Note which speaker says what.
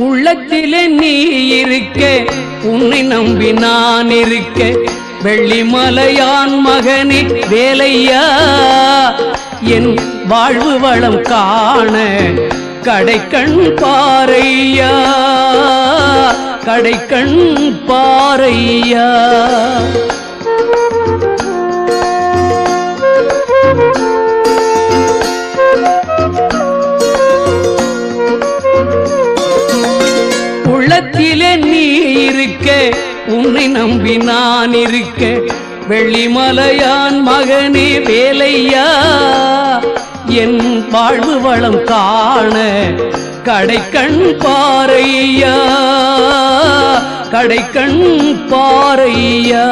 Speaker 1: உள்ளத்திலே நீ இருக்க, உன்னை நம்பி நான் இருக்க, வெள்ளிமலையான் மகனே வேலையா, என் வாழ்வு வளம் காண கடைக்கண் பாரையா, கடைக்கண் பாரையா. உள்ளத்திலே நீ இருக்க, உன்னை நம்பி நான் இருக்க, வெள்ளிமலையான் மகனே வேலையா, என் வாழ்வு வளம் காண கடைக்கண் பாரையா, கடைக்கண் பாரையா.